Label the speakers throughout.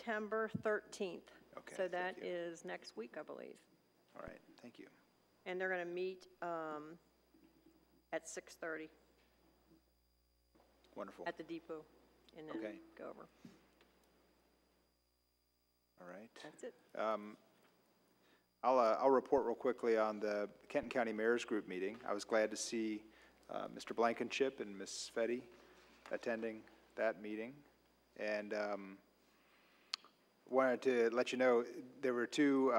Speaker 1: September 13th.
Speaker 2: Okay.
Speaker 1: So that is next week, I believe.
Speaker 2: All right, thank you.
Speaker 1: And they're going to meet at 6:30.
Speaker 2: Wonderful.
Speaker 1: At the depot, and then go over.
Speaker 2: All right.
Speaker 1: That's it.
Speaker 2: I'll report real quickly on the Kenton County Mayor's Group meeting. I was glad to see Mr. Blankenship and Ms. Fetty attending that meeting, and wanted to let you know there were two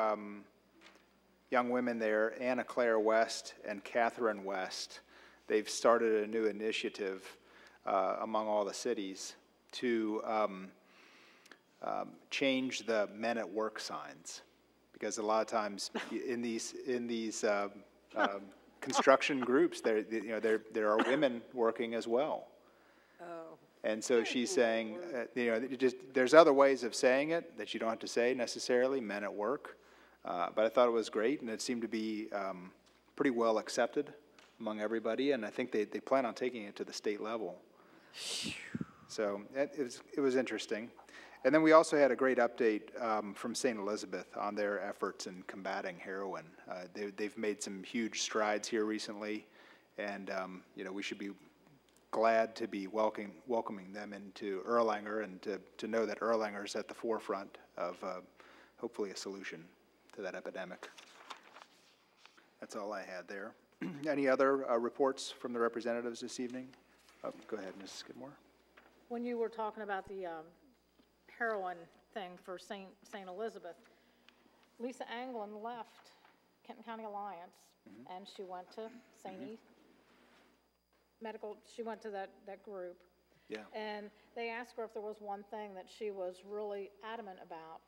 Speaker 2: young women there, Anna Claire West and Catherine West. They've started a new initiative among all the cities to change the men at work signs, because a lot of times in these construction groups there are women working as well.
Speaker 1: Oh.
Speaker 2: And so she's saying, there's other ways of saying it that you don't have to say necessarily, men at work. But I thought it was great, and it seemed to be pretty well accepted among everybody, and I think they plan on taking it to the state level. So it was interesting. And then we also had a great update from St. Elizabeth on their efforts in combating heroin. They've made some huge strides here recently, and we should be glad to be welcoming them into Erlanger, and to know that Erlanger is at the forefront of hopefully a solution to that epidemic. That's all I had there. Any other reports from the representatives this evening? Oh, go ahead, Mrs. Skidmore.
Speaker 3: When you were talking about the heroin thing for St. Elizabeth, Lisa Anglin left Kenton County Alliance, and she went to St. E. Medical. She went to that group.
Speaker 2: Yeah.
Speaker 3: And they asked her if there was one thing that she was really adamant about,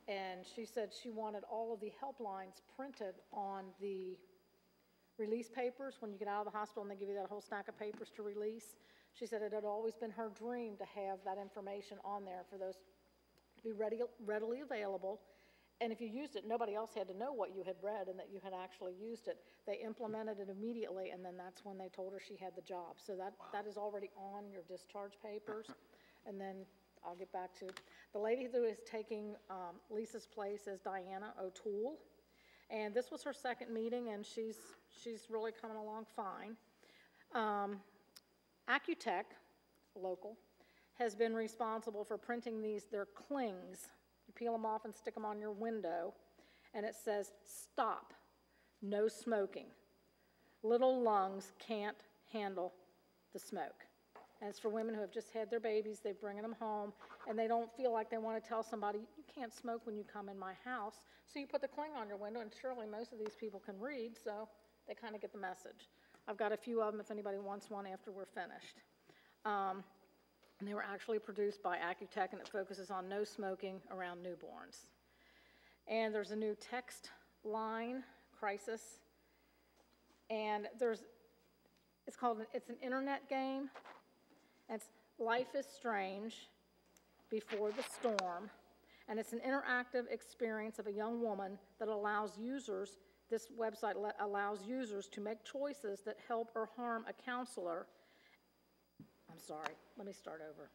Speaker 3: and she said she wanted all of the helplines printed on the release papers when you get out of the hospital and they give you that whole stack of papers to release. She said it had always been her dream to have that information on there for those to be readily available. And if you used it, nobody else had to know what you had read and that you had actually used it. They implemented it immediately, and then that's when they told her she had the job. So that is already on your discharge papers. And then I'll get back to the lady who is taking Lisa's place is Diana O'Toole. And this was her second meeting, and she's really coming along fine. Accutech, local, has been responsible for printing their clings. You peel them off and stick them on your window, and it says, "Stop, no smoking. Little lungs can't handle the smoke." And it's for women who have just had their babies, they're bringing them home, and they don't feel like they want to tell somebody, "You can't smoke when you come in my house." So you put the cling on your window, and surely most of these people can read, so they kind of get the message. I've got a few of them if anybody wants one after we're finished. And they were actually produced by Accutech, and it focuses on no smoking around newborns. And there's a new text line, crisis, and it's an internet game. It's Life is Strange Before the Storm, and it's an interactive experience of a young woman that allows users, this website allows users to make choices that help or harm a counselor. I'm sorry, let me start over.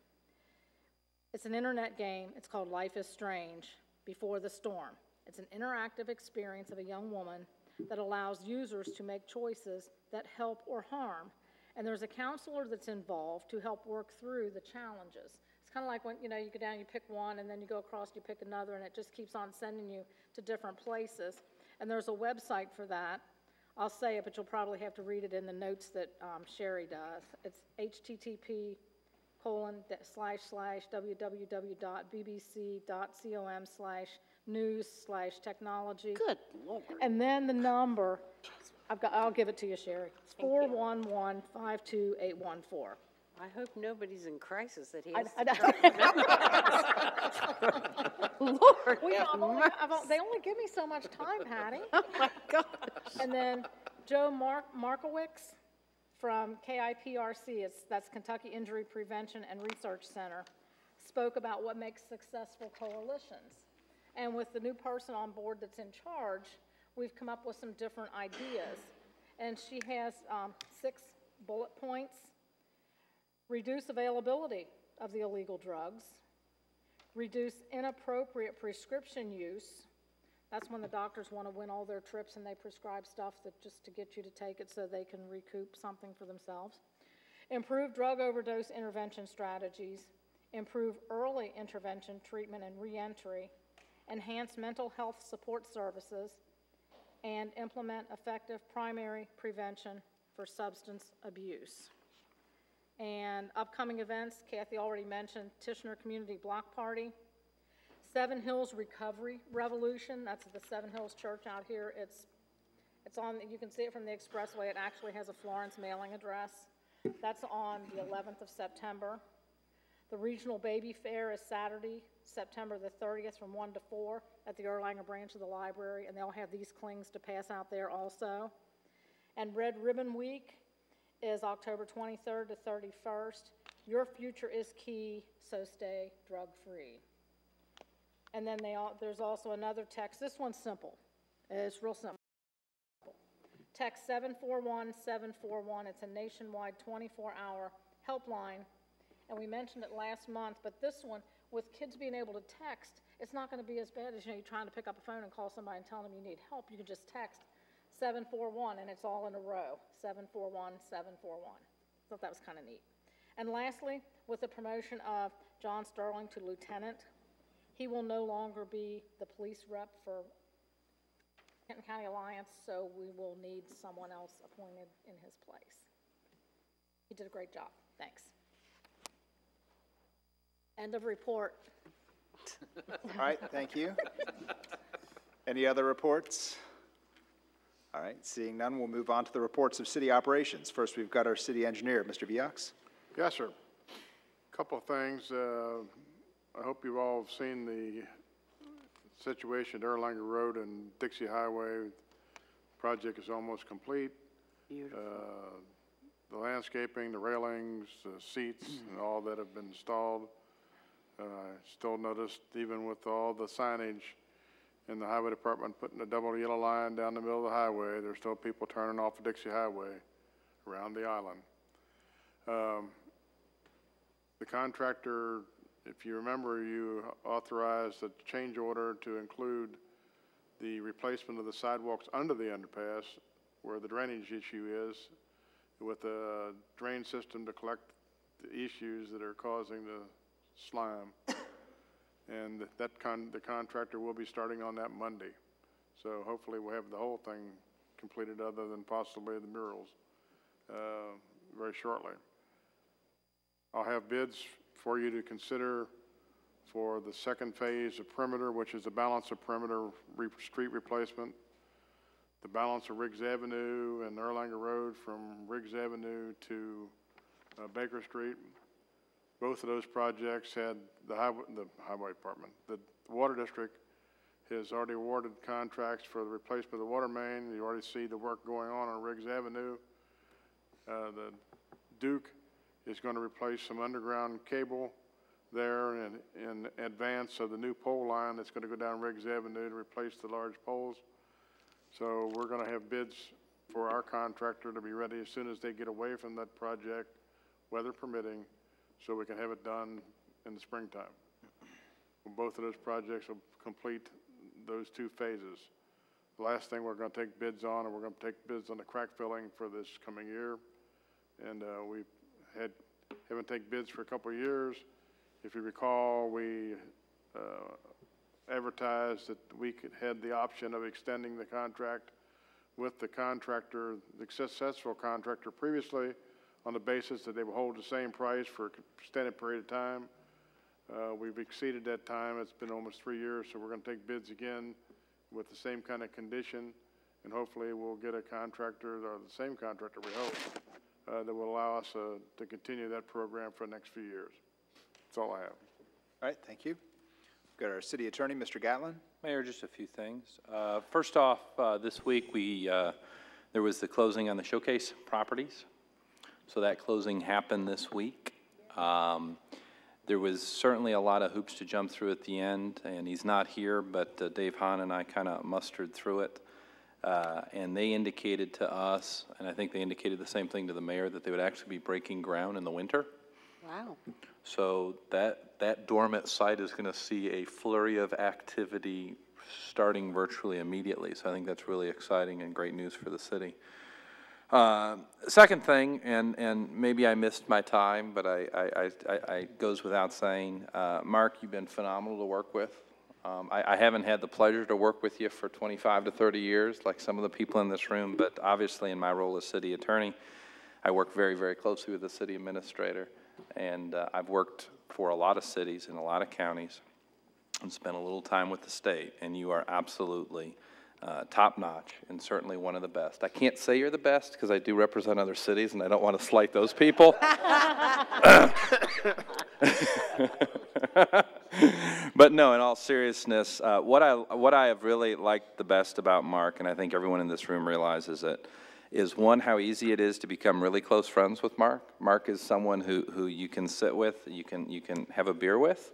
Speaker 3: It's an internet game. It's called Life is Strange Before the Storm. It's an interactive experience of a young woman that allows users to make choices that help or harm. And there's a counselor that's involved to help work through the challenges. It's kind of like when, you go down, you pick one, and then you go across, you pick another, and it just keeps on sending you to different places. And there's a website for that. I'll say it, but you'll probably have to read it in the notes that Sherry does. It's http://www.bbc.com/news/technology.
Speaker 4: Good Lord.
Speaker 3: And then the number, I'll give it to you, Sherry. It's 411-52814.
Speaker 4: I hope nobody's in crisis that he
Speaker 3: I
Speaker 4: has
Speaker 3: Lord,
Speaker 4: have
Speaker 3: they only give me so much time, Patty.
Speaker 4: Oh my gosh.
Speaker 3: And then Joe Markowicz from KIPRC, that's Kentucky Injury Prevention and Research Center, spoke about what makes successful coalitions. And with the new person on board that's in charge, we've come up with some different ideas. And she has 6 bullet points. Reduce availability of the illegal drugs. Reduce inappropriate prescription use. That's when the doctors want to win all their trips and they prescribe stuff that just to get you to take it so they can recoup something for themselves. Improve drug overdose intervention strategies. Improve early intervention, treatment, and reentry. Enhance mental health support services. And implement effective primary prevention for substance abuse. And upcoming events, Kathy already mentioned Tishner Community Block Party. Seven Hills Recovery Revolution, that's at the Seven Hills Church out here. It's on, you can see it from the expressway. It actually has a Florence mailing address. That's on the 11th of September. The Regional Baby Fair is Saturday, September the 30th from 1 to 4 at the Erlanger branch of the library, and they'll have these clings to pass out there also. And Red Ribbon Week is October 23rd to 31st. Your future is key, so stay drug-free. And then there's also another text. This one's simple. It's real simple. Text 741-741. It's a nationwide 24-hour helpline. And we mentioned it last month, but this one, with kids being able to text, it's not going to be as bad as, you know, you're trying to pick up a phone and call somebody and tell them you need help. You can just text 741, and it's all in a row, 741-741. Thought that was kind of neat. And lastly, with the promotion of John Sterling to lieutenant, he will no longer be the police rep for Kenton County Alliance, so we will need someone else appointed in his place. He did a great job. Thanks. End of report.
Speaker 2: All right, thank you. Any other reports? All right, seeing none, we'll move on to the reports of city operations. First, we've got our city engineer, Mr. Viox.
Speaker 5: Yes, sir. Couple of things. I hope you've all seen the situation at Erlanger Road and Dixie Highway. Project is almost complete.
Speaker 4: Beautiful.
Speaker 5: The landscaping, the railings, the seats, and all that have been installed. I still noticed, even with all the signage in the highway department putting a double yellow line down the middle of the highway, there's still people turning off the Dixie Highway around the island. The contractor, if you remember, you authorized a change order to include the replacement of the sidewalks under the underpass where the drainage issue is, with a drain system to collect the issues that are causing the slime. And the contractor will be starting on that Monday. So hopefully we'll have the whole thing completed other than possibly the murals very shortly. I'll have bids for you to consider for the second phase of perimeter, which is the balance of perimeter street replacement, the balance of Riggs Avenue and Erlanger Road from Riggs Avenue to Baker Street. Both of those projects had the highway department. The water district has already awarded contracts for the replacement of the water main. You already see the work going on Riggs Avenue. The Duke is going to replace some underground cable there in advance of the new pole line that's going to go down Riggs Avenue to replace the large poles. So we're going to have bids for our contractor to be ready as soon as they get away from that project, weather permitting, so we can have it done in the springtime. Both of those projects will complete those two phases. The last thing we're going to take bids on, and we're going to take bids on the crack filling for this coming year. And we haven't taken bids for a couple of years. If you recall, we advertised that we had the option of extending the contract with the contractor, the successful contractor previously, on the basis that they will hold the same price for an extended period of time. We've exceeded that time. It's been almost 3 years, so we're going to take bids again with the same kind of condition, and hopefully we'll get a contractor, or the same contractor we hope, that will allow us to continue that program for the next few years. That's all I have.
Speaker 2: All right, thank you. We've got our city attorney, Mr. Gatlin.
Speaker 6: Mayor, just a few things. First off, this week there was the closing on the showcase properties. So that closing happened this week. There was certainly a lot of hoops to jump through at the end, and he's not here, but Dave Hahn and I kind of mustered through it. And they indicated to us, and I think they indicated the same thing to the mayor, that they would actually be breaking ground in the winter.
Speaker 4: Wow.
Speaker 6: So that dormant site is going to see a flurry of activity starting virtually immediately. So I think that's really exciting and great news for the city. Second thing, and maybe I missed my time, but I goes without saying, Mark, you've been phenomenal to work with. I haven't had the pleasure to work with you for 25 to 30 years, like some of the people in this room, but obviously in my role as city attorney, I work very, very closely with the city administrator, and I've worked for a lot of cities in a lot of counties and spent a little time with the state, and you are absolutely top-notch and certainly one of the best. I can't say you're the best because I do represent other cities, and I don't want to slight those people. But no, in all seriousness, what I have really liked the best about Mark, and I think everyone in this room realizes it, is one, how easy it is to become really close friends with Mark. Mark is someone who you can sit with, you can have a beer with,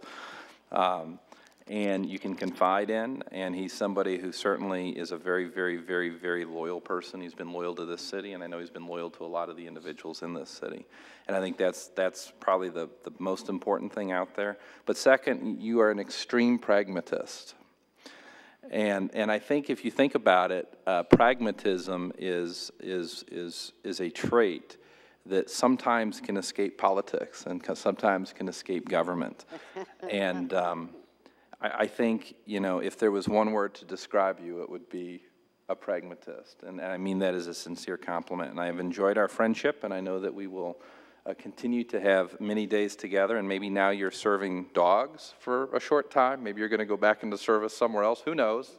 Speaker 6: and you can confide in, and he's somebody who certainly is a very, very, very, very loyal person. He's been loyal to this city, and I know he's been loyal to a lot of the individuals in this city. And I think that's probably the most important thing out there. But second, you are an extreme pragmatist. And I think if you think about it, pragmatism is a trait that sometimes can escape politics and sometimes can escape government. And I think, you know, if there was one word to describe you, it would be a pragmatist. And I mean that as a sincere compliment. And I have enjoyed our friendship, and I know that we will continue to have many days together. And maybe now you're serving dogs for a short time. Maybe you're going to go back into service somewhere else. Who knows?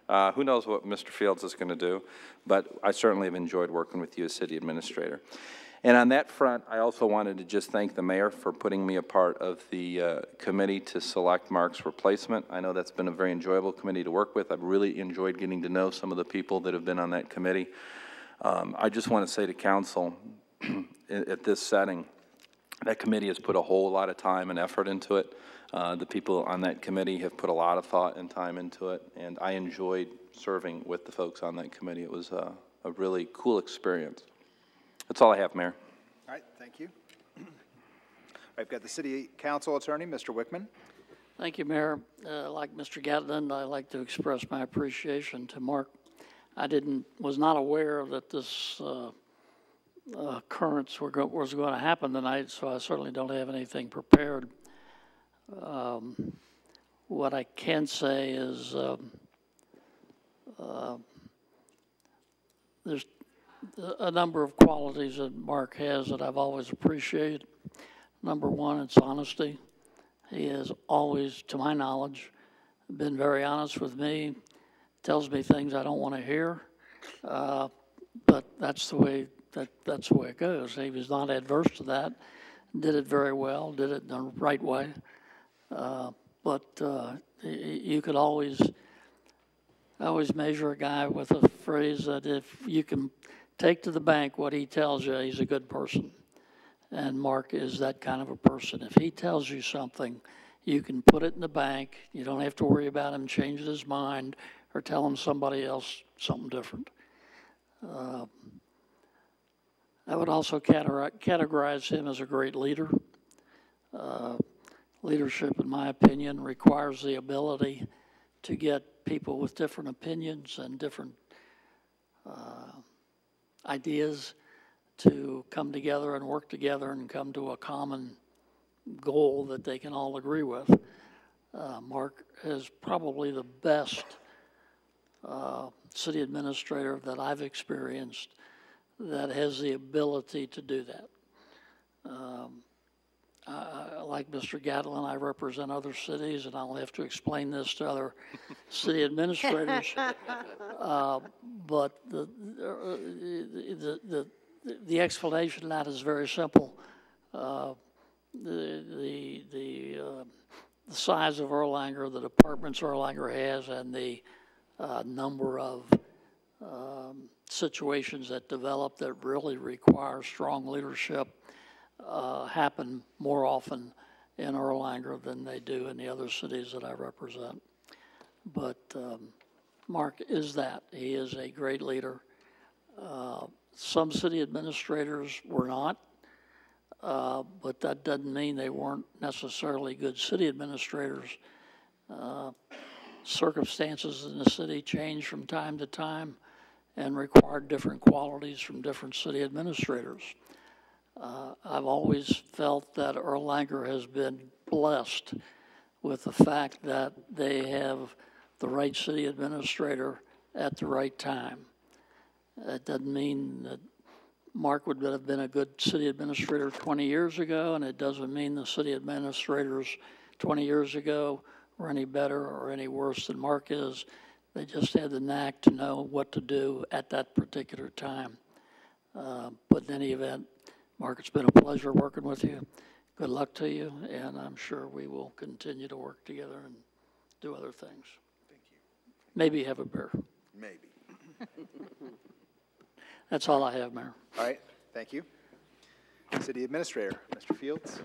Speaker 6: Who knows what Mr. Fields is going to do? But I certainly have enjoyed working with you as city administrator. And on that front, I also wanted to just thank the mayor for putting me a part of the committee to select Mark's replacement. I know that's been a very enjoyable committee to work with. I've really enjoyed getting to know some of the people that have been on that committee. I just want to say to council, at this setting, that committee has put a whole lot of time and effort into it. The people on that committee have put a lot of thought and time into it, and I enjoyed serving with the folks on that committee. It was a really cool experience. That's all I have, Mayor.
Speaker 2: All right, thank you. I've got the city council attorney, Mr. Wickman.
Speaker 7: Thank you, Mayor. Like Mr. Gatlin, I'd like to express my appreciation to Mark. I was not aware that this occurrence was going to happen tonight, so I certainly don't have anything prepared. What I can say is there's a number of qualities that Mark has that I've always appreciated. Number one, it's honesty. He has always, to my knowledge, been very honest with me, tells me things I don't want to hear, but that's the way it goes. He was not adverse to that, did it very well, did it in the right way, but you could always measure a guy with a phrase that if you can take to the bank what he tells you, he's a good person. And Mark is that kind of a person. If he tells you something, you can put it in the bank. You don't have to worry about him changing his mind or telling somebody else something different. I would also categorize him as a great leader. Leadership, in my opinion, requires the ability to get people with different opinions and different ideas to come together and work together and come to a common goal that they can all agree with. Mark is probably the best city administrator that I've experienced that has the ability to do that. Like Mr. Gatlin, I represent other cities, and I'll have to explain this to other city administrators. But the explanation of that is very simple. The size of Erlanger, the departments Erlanger has, and the number of situations that develop that really require strong leadership happen more often in Erlanger than they do in the other cities that I represent. But Mark is that. He is a great leader. Some city administrators were not. but that doesn't mean they weren't necessarily good city administrators. Circumstances in the city change from time to time and require different qualities from different city administrators. I've always felt that Erlanger has been blessed with the fact that they have the right city administrator at the right time. That doesn't mean that Mark would have been a good city administrator 20 years ago, and it doesn't mean the city administrators 20 years ago were any better or any worse than Mark is. They just had the knack to know what to do at that particular time. But in any event, Mark, it's been a pleasure working with you. Good luck to you, and I'm sure we will continue to work together and do other things.
Speaker 8: Thank you.
Speaker 7: Maybe have a beer.
Speaker 8: Maybe.
Speaker 7: That's all I have, Mayor.
Speaker 2: All right, thank you. City Administrator, Mr. Fields.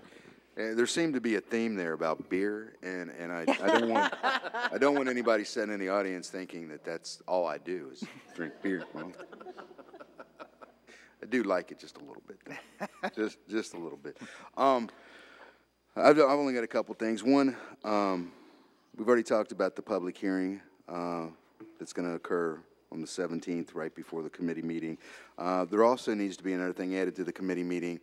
Speaker 8: There seemed to be a theme there about beer, and I don't want I don't want anybody sitting in the audience thinking that that's all I do is drink beer. Well, I do like it just a little bit, though. just a little bit. I've only got a couple things. One, we've already talked about the public hearing that's going to occur on the 17th, right before the committee meeting. There also needs to be another thing added to the committee meeting.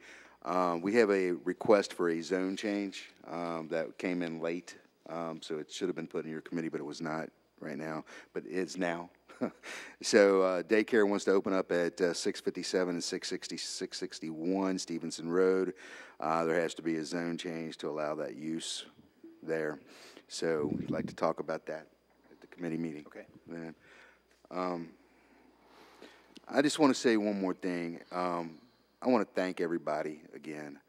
Speaker 8: We have a request for a zone change that came in late, so it should have been put in your committee, but it was not right now, but it's now. So daycare wants to open up at 657 and 661 Stevenson Road. There has to be a zone change to allow that use there. So we'd like to talk about that at the committee meeting.
Speaker 2: Okay.
Speaker 8: Then, I just want to say one more thing. I want to thank everybody again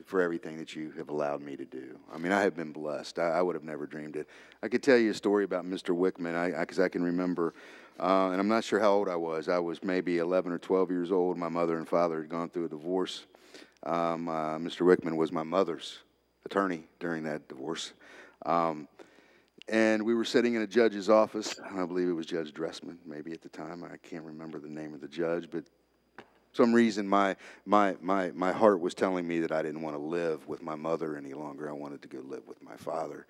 Speaker 8: for everything that you have allowed me to do. I mean, I have been blessed. I would have never dreamed it. I could tell you a story about Mr. Wickman, because I can remember, and I'm not sure how old I was. I was maybe 11 or 12 years old. My mother and father had gone through a divorce. Mr. Wickman was my mother's attorney during that divorce. And we were sitting in a judge's office. I believe it was Judge Dressman, maybe at the time. I can't remember the name of the judge, but some reason my heart was telling me that I didn't want to live with my mother any longer. I wanted to go live with my father.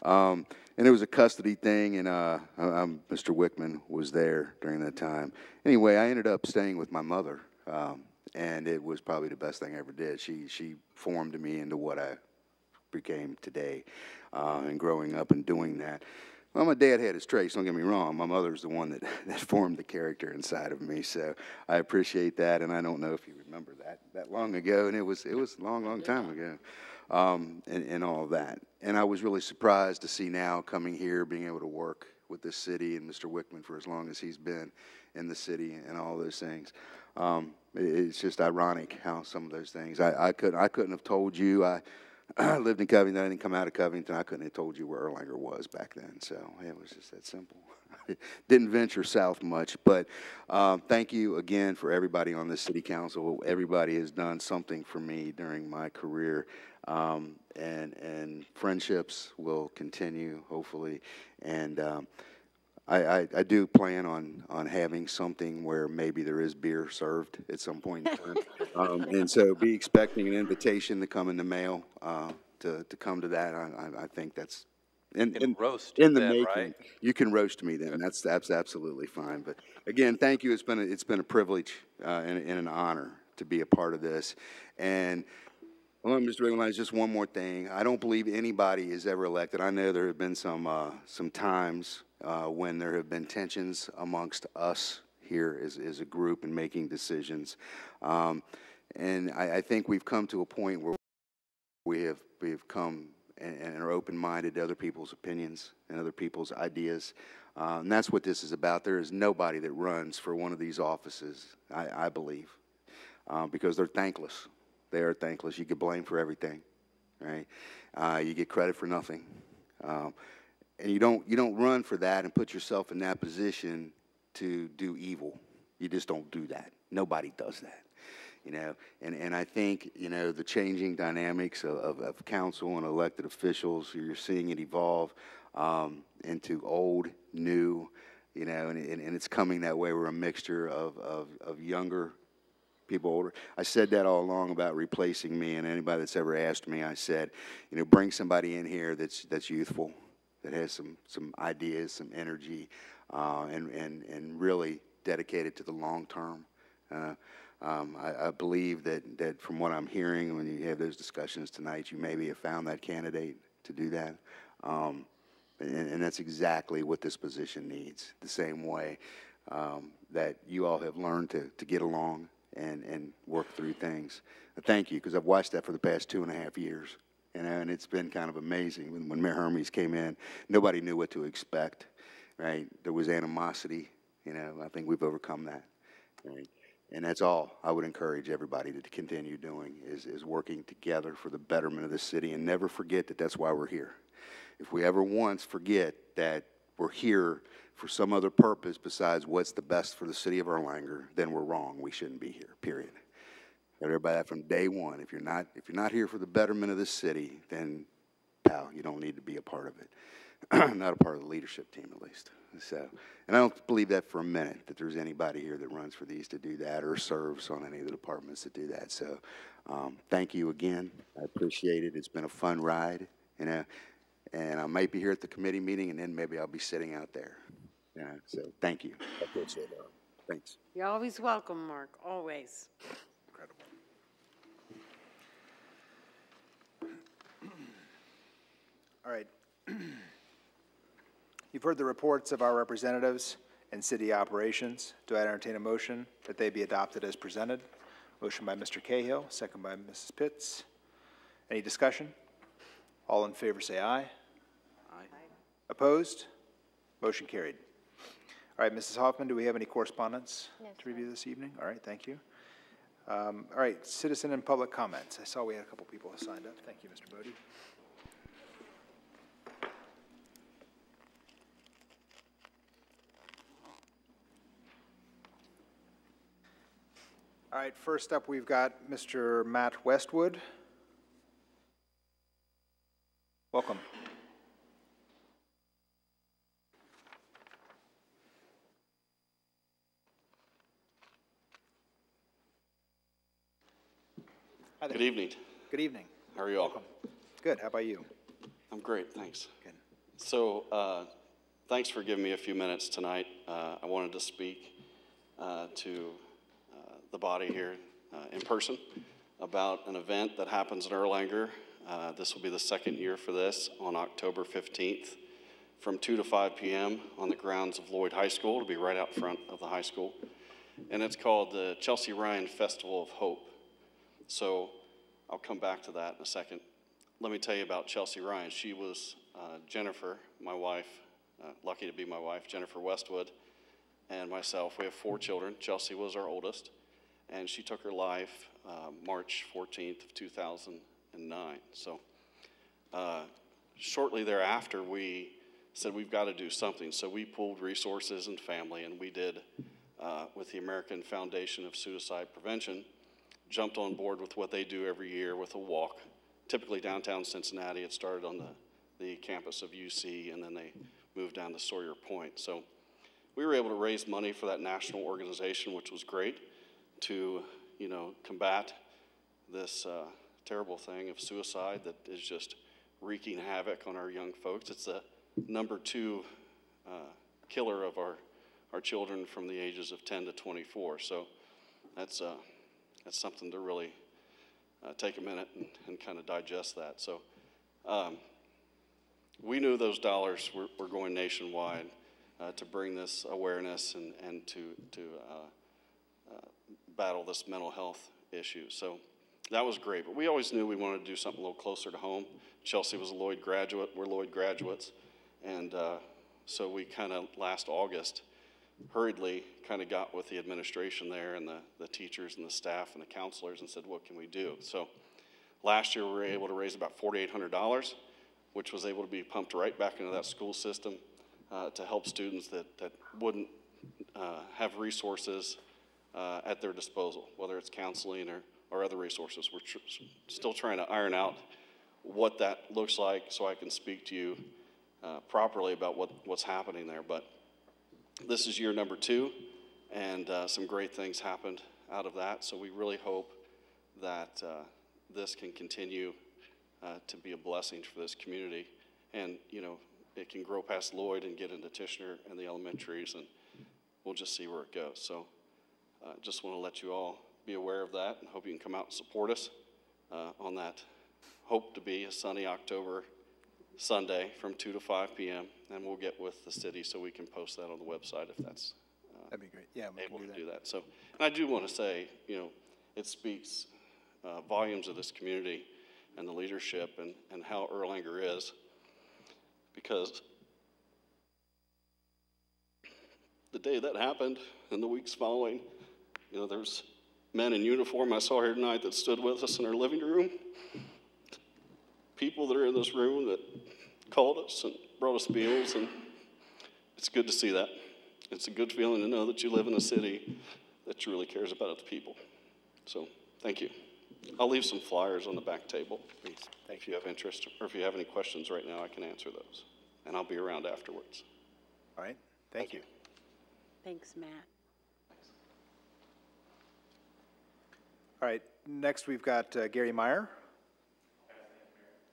Speaker 8: And it was a custody thing, and Mr. Wickman was there during that time. Anyway, I ended up staying with my mother, and it was probably the best thing I ever did. She formed me into what I became today, and growing up and doing that. Well, my dad had his traits, don't get me wrong. My mother's the one that formed the character inside of me, so I appreciate that, and I don't know if you remember that long ago, and it was a long time ago, and all of that. And I was really surprised to see now coming here, being able to work with this city and Mr. Wickman for as long as he's been in the city and all those things. It's just ironic how some of those things, I couldn't have told you, I lived in Covington. I didn't come out of Covington. I couldn't have told you where Erlanger was back then. So it was just that simple. Didn't venture south much. But thank you again for everybody on this city council. Everybody has done something for me during my career. And friendships will continue, hopefully. And I do plan on having something where maybe there is beer served at some point in time. And so be expecting an invitation to come in the mail to come to that. I think that's in the
Speaker 6: then,
Speaker 8: making.
Speaker 6: right?
Speaker 8: You can roast me then. That's absolutely fine. But again, thank you. It's been a privilege and an honor to be a part of this. And well, Mr. Reagan, just one more thing. I don't believe anybody is ever elected. I know there have been some times when there have been tensions amongst us here as a group in making decisions. And I think we've come to a point where we've come and are open-minded to other people's opinions and other people's ideas. And that's what this is about. There is nobody that runs for one of these offices, I believe, because they're thankless. They are thankless. You get blamed for everything, right? You get credit for nothing. And you don't run for that and put yourself in that position to do evil. You just don't do that. Nobody does that, you know. And I think, you know, the changing dynamics of council and elected officials, you're seeing it evolve into old, new, you know, and it's coming that way. We're a mixture of younger people older. I said that all along about replacing me, and anybody that's ever asked me, I said, you know, bring somebody in here that's youthful, that has some ideas, some energy, and really dedicated to the long term. I believe that from what I'm hearing when you have those discussions tonight, you maybe have found that candidate to do that. And that's exactly what this position needs, the same way that you all have learned to get along and work through things. Thank you, because I've watched that for the past 2.5 years. You know, and it's been kind of amazing. When Mayor Hermes came in, nobody knew what to expect, right? There was animosity. You know, I think we've overcome that, right? And that's all I would encourage everybody to continue doing is working together for the betterment of the city, and never forget that that's why we're here. If we ever once forget that we're here for some other purpose besides what's the best for the city of Erlanger, then we're wrong. We shouldn't be here, period. Everybody, that from day one, if you're not here for the betterment of this city, then, pal, you don't need to be a part of it. Not a part of the leadership team, at least. So, and I don't believe that for a minute, that there's anybody here that runs for these to do that or serves on any of the departments that do that. So, thank you again. I appreciate it. It's been a fun ride, you know, and I might be here at the committee meeting, and then maybe I'll be sitting out there. You know, so thank you. I appreciate it. Thanks.
Speaker 4: You're always welcome, Mark, always.
Speaker 2: All right. You've heard the reports of our representatives in city operations. Do I entertain a motion that they be adopted as presented? Motion by Mr. Cahill, second by Mrs. Pitts. Any discussion? All in favor say aye. Aye. Opposed? Motion carried. All right, Mrs. Hoffman, do we have any correspondence to review this evening? All right, thank you. All right, citizen and public comments. I saw we had a couple people who signed up. Thank you, Mr. Bodie. All right, first up, we've got Mr. Matt Westwood. Welcome. Hi there.
Speaker 9: Good evening.
Speaker 2: Good evening.
Speaker 9: How are you all?
Speaker 2: Welcome. Good. How about you?
Speaker 9: I'm great, thanks.
Speaker 2: Good.
Speaker 9: So, thanks for giving me a few minutes tonight. I wanted to speak to the body here in person about an event that happens in Erlanger. This will be the second year for this on October 15th from 2 to 5 p.m. on the grounds of Lloyd High School. It'll be right out front of the high school. And it's called the Chelsea Ryan Festival of Hope. So I'll come back to that in a second. Let me tell you about Chelsea Ryan. She was Jennifer, my wife, lucky to be my wife, Jennifer Westwood, and myself. We have 4 children. Chelsea was our oldest, and she took her life March 14th of 2009. So shortly thereafter, we said we've got to do something. So we pooled resources and family, and we did with the American Foundation of Suicide Prevention, jumped on board with what they do every year with a walk, typically downtown Cincinnati. It started on the campus of UC, and then they moved down to Sawyer Point. So we were able to raise money for that national organization, which was great, to, you know, combat this terrible thing of suicide that is just wreaking havoc on our young folks. It's the #2 killer of our children from the ages of 10 to 24. So that's something to really take a minute and kind of digest that. So we knew those dollars were going nationwide to bring this awareness and to battle this mental health issue. So that was great. But we always knew we wanted to do something a little closer to home. Chelsea was a Lloyd graduate. We're Lloyd graduates. And so we kind of last August hurriedly kind of got with the administration there and the teachers and the staff and the counselors and said, what can we do? So last year we were able to raise about $4,800, which was able to be pumped right back into that school system to help students that wouldn't have resources at their disposal, whether it's counseling or other resources. We're still trying to iron out what that looks like so I can speak to you properly about what's happening there. But this is year #2, and some great things happened out of that. So we really hope that this can continue to be a blessing for this community. And, you know, it can grow past Lloyd and get into Tishner and the elementaries, and we'll just see where it goes. So just want to let you all be aware of that, and hope you can come out and support us on that. Hope to be a sunny October Sunday from 2 to 5 p.m. And we'll get with the city so we can post that on the website if that's
Speaker 2: That'd be great. Yeah, we
Speaker 9: able
Speaker 2: can
Speaker 9: to
Speaker 2: do that.
Speaker 9: do that. So, and I do want to say, you know, it speaks volumes of this community and the leadership and how Erlanger is, because the day that happened and the weeks following, you know, there's men in uniform I saw here tonight that stood with us in our living room. People that are in this room that called us and brought us meals, and it's good to see that. It's a good feeling to know that you live in a city that really cares about its people. So, thank you. I'll leave some flyers on the back table.
Speaker 2: Please. Thank
Speaker 9: If you have interest, or if you have any questions right now, I can answer those. And I'll be around afterwards.
Speaker 2: All right, thank you.
Speaker 4: Thanks, Matt.
Speaker 2: All right, next we've got Gary Meyer.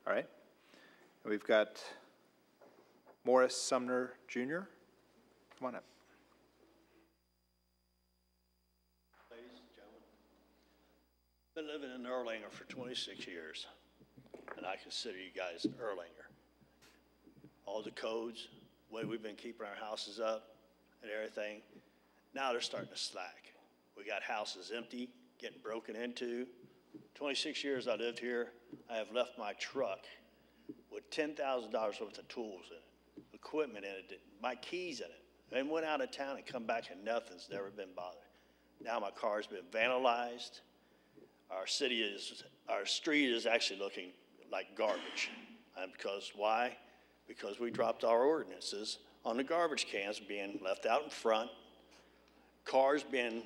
Speaker 2: All right. And we've got Morris Sumner Jr. Come on up.
Speaker 10: Ladies and gentlemen, been living in Erlanger for 26 years, and I consider you guys Erlanger. All the codes, the way we've been keeping our houses up and everything, now they're starting to slack. We got houses empty, getting broken into. 26 years I lived here, I have left my truck with $10,000 worth of tools in it, equipment in it, my keys in it, and went out of town and come back and nothing's never been bothered. Now my car's been vandalized. Our street is actually looking like garbage. And because why? Because we dropped our ordinances on the garbage cans being left out in front, cars being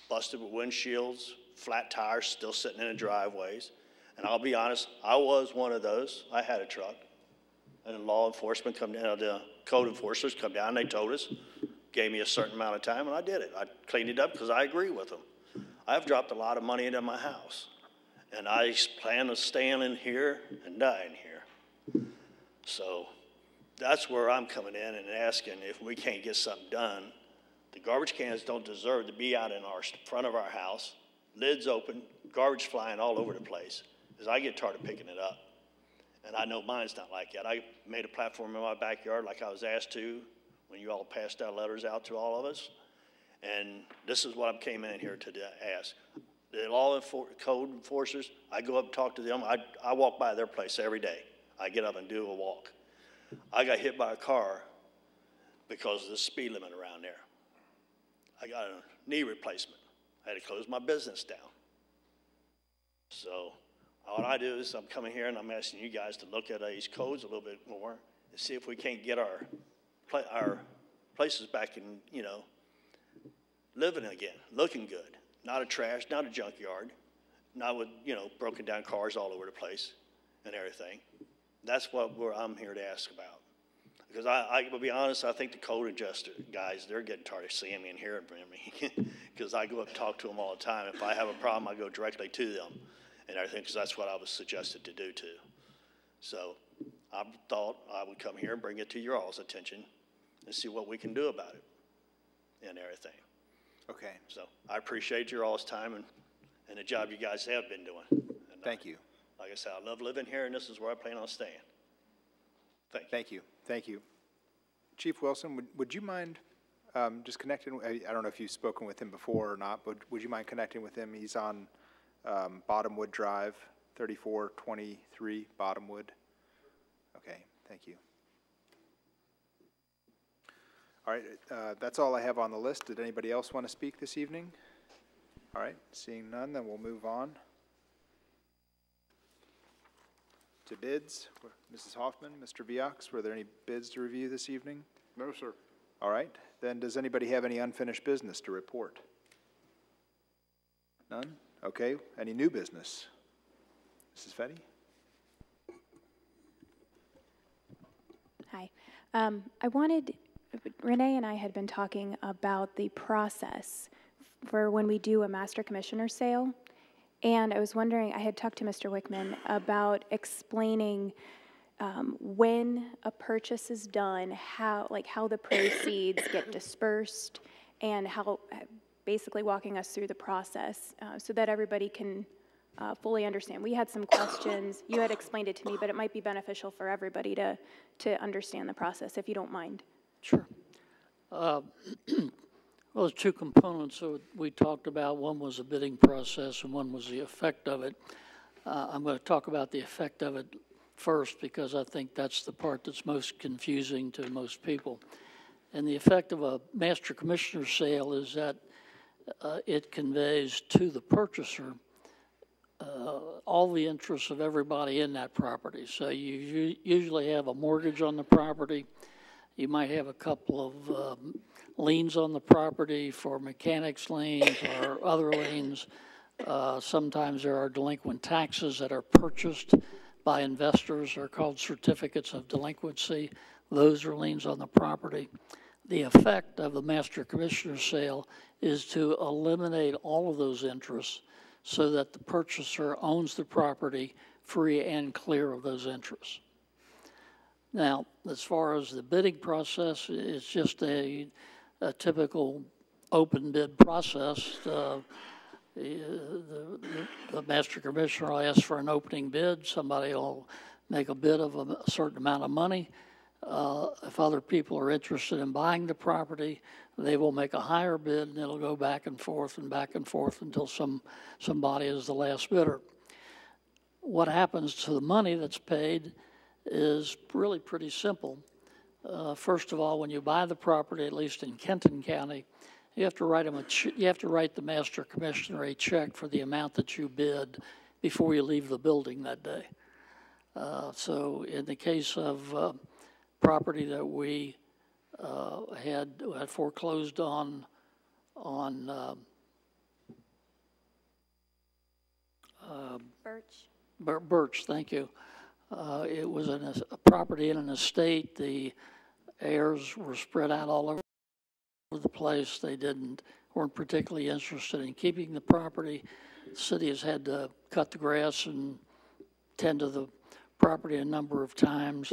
Speaker 10: busted with windshields, flat tires still sitting in the driveways. And I'll be honest, I was one of those. I had a truck. And the law enforcement come down, the code enforcers come down, and they told us, gave me a certain amount of time, and I did it. I cleaned it up because I agree with them. I've dropped a lot of money into my house, and I plan on staying in here and dying here. So that's where I'm coming in and asking if we can't get something done. The garbage cans don't deserve to be out in our front of our house, lids open, garbage flying all over the place, because I get tired of picking it up. And I know mine's not like that. I made a platform in my backyard like I was asked to when you all passed out letters out to all of us. And this is what I came in here to ask. The code enforcers, I go up and talk to them. I walk by their place every day. I get up and do a walk. I got hit by a car because of the speed limit around there. I got a knee replacement. I had to close my business down. So what I do is I'm coming here and I'm asking you guys to look at these codes a little bit more and see if we can't get our places back in, you know, living again, looking good. Not a trash, not a junkyard, not with, you know, broken down cars all over the place and everything. That's what I'm here to ask about. Because I will be honest, I think the code adjuster guys, they're getting tired of seeing me and hearing from me. Because I go up and talk to them all the time. If I have a problem, I go directly to them and everything, because that's what I was suggested to do too. So I thought I would come here and bring it to your all's attention and see what we can do about it and everything.
Speaker 2: Okay.
Speaker 10: So I appreciate your all's time and the job you guys have been doing. And
Speaker 2: Thank you.
Speaker 10: Like I said, I love living here, and this is where I plan on staying. Thank you.
Speaker 2: Thank you. Thank you. Chief Wilson, would you mind just connecting? I don't know if you've spoken with him before or not, but would you mind connecting with him? He's on Bottomwood Drive, 3423 Bottomwood. Okay, thank you. All right, that's all I have on the list. Did anybody else want to speak this evening? All right, seeing none, then we'll move on to bids. Mrs. Hoffman, Mr. Viox, were there any bids to review this evening?
Speaker 5: No, sir.
Speaker 2: All right, then does anybody have any unfinished business to report? None? Okay, any new business? Mrs. Fetty?
Speaker 11: Hi. Renee and I had been talking about the process for when we do a master commissioner sale. And I was wondering, I had talked to Mr. Wickman about explaining when a purchase is done, how the proceeds get dispersed, and how, basically walking us through the process so that everybody can fully understand. We had some questions. You had explained it to me, but it might be beneficial for everybody to understand the process, if you don't mind.
Speaker 7: Sure. Well, there's two components that we talked about. One was the bidding process and one was the effect of it. I'm going to talk about the effect of it first because I think that's the part that's most confusing to most people. And the effect of a master commissioner sale is that it conveys to the purchaser all the interests of everybody in that property. So you usually have a mortgage on the property. You might have a couple of liens on the property for mechanics liens or other liens. Sometimes there are delinquent taxes that are purchased by investors. They're called certificates of delinquency. Those are liens on the property. The effect of the master commissioner sale is to eliminate all of those interests so that the purchaser owns the property free and clear of those interests. Now, as far as the bidding process, it's just a typical open bid process. The master commissioner will ask for an opening bid. Somebody will make a bid of a certain amount of money. If other people are interested in buying the property, they will make a higher bid, and it'll go back and forth until somebody is the last bidder. What happens to the money that's paid is really pretty simple. First of all, when you buy the property, at least in Kenton County, you have to write the master commissioner a check for the amount that you bid before you leave the building that day. So in the case of property that we had foreclosed on Birch, thank you. It was a property in an estate. The heirs were spread out all over the place. They weren't particularly interested in keeping the property. The city has had to cut the grass and tend to the property a number of times.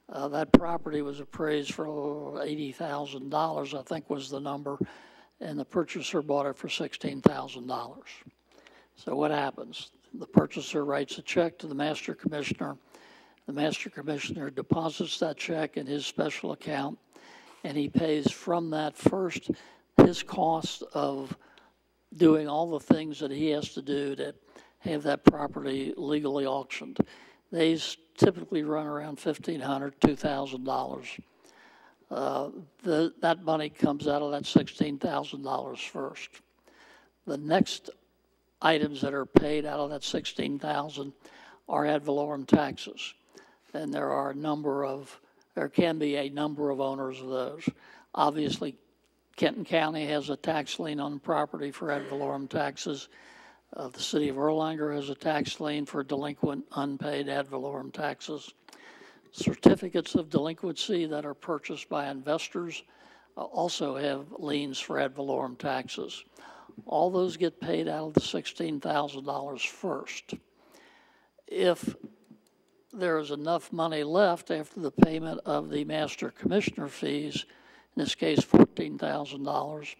Speaker 7: That property was appraised for $80,000, I think was the number, and the purchaser bought it for $16,000. So what happens? The purchaser writes a check to the master commissioner. The master commissioner deposits that check in his special account, and he pays from that first his cost of doing all the things that he has to do to have that property legally auctioned. They typically run around $1,500, $2,000. That money comes out of that $16,000 first. The next items that are paid out of that $16,000 are ad valorem taxes, and there can be a number of owners of those. Obviously, Kenton County has a tax lien on the property for ad valorem taxes. The city of Erlanger has a tax lien for delinquent unpaid ad valorem taxes. Certificates of delinquency that are purchased by investors also have liens for ad valorem taxes. All those get paid out of the $16,000 first. If there is enough money left after the payment of the master commissioner fees, in this case $14,000,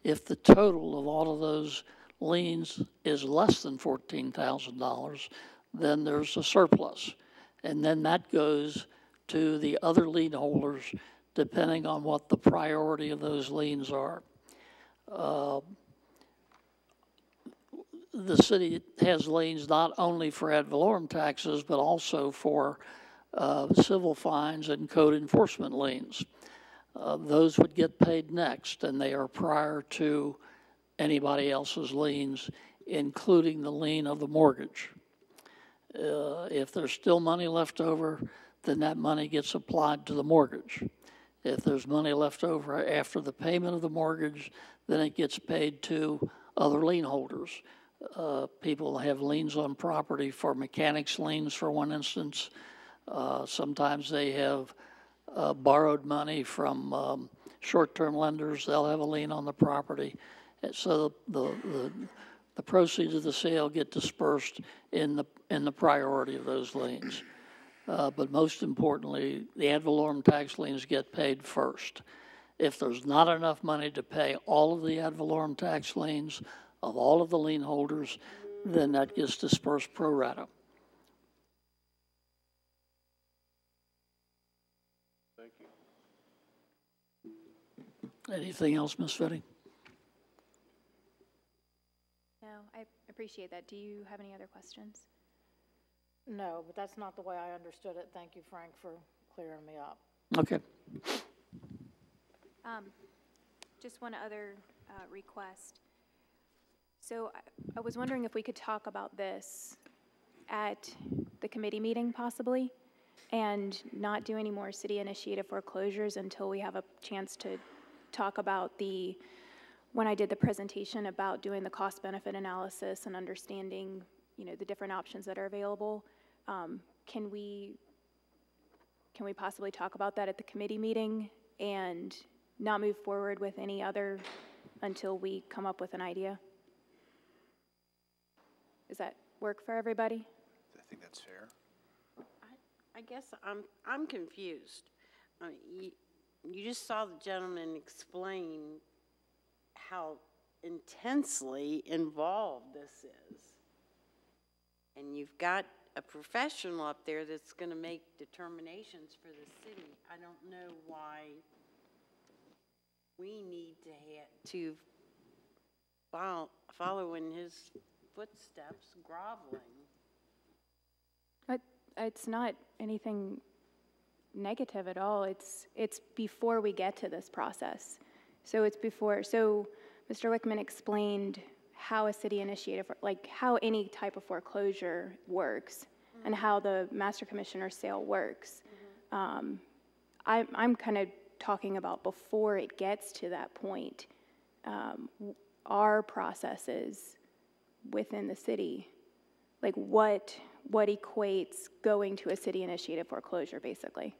Speaker 7: if the total of all of those liens is less than $14,000, then there's a surplus. And then that goes to the other lien holders depending on what the priority of those liens are. The city has liens not only for ad valorem taxes, but also for civil fines and code enforcement liens. Those would get paid next, and they are prior to anybody else's liens, including the lien of the mortgage. If there's still money left over, then that money gets applied to the mortgage. If there's money left over after the payment of the mortgage, then it gets paid to other lien holders. People have liens on property for mechanics liens, for one instance. Sometimes they have borrowed money from short-term lenders. They'll have a lien on the property. So the proceeds of the sale get dispersed in the priority of those liens. But most importantly, the ad valorem tax liens get paid first. If there's not enough money to pay all of the ad valorem tax liens of all of the lien holders, then that gets dispersed pro rata.
Speaker 5: Thank you.
Speaker 7: Anything else, Ms. Fetty?
Speaker 11: No, I appreciate that. Do you have any other questions?
Speaker 3: No, but that's not the way I understood it. Thank you, Frank, for clearing me up.
Speaker 7: Okay.
Speaker 11: Just one other request. So I was wondering if we could talk about this at the committee meeting possibly, and not do any more city-initiated foreclosures until we have a chance to talk about when I did the presentation about doing the cost-benefit analysis and understanding, the different options that are available. Can we possibly talk about that at the committee meeting and not move forward with any other until we come up with an idea? Does that work for everybody?
Speaker 2: I think that's fair.
Speaker 4: I guess I'm confused. You just saw the gentleman explain how intensely involved this is. And you've got a professional up there that's going to make determinations for the city. I don't know why we need to follow in his footsteps, groveling.
Speaker 11: It's not anything negative at all. It's before we get to this process. So Mr. Wickman explained how a city initiated, how any type of foreclosure works, and how the master commissioner sale works. I'm kind of talking about before it gets to that point, our processes within the city, like what equates going to a city-initiated foreclosure, basically.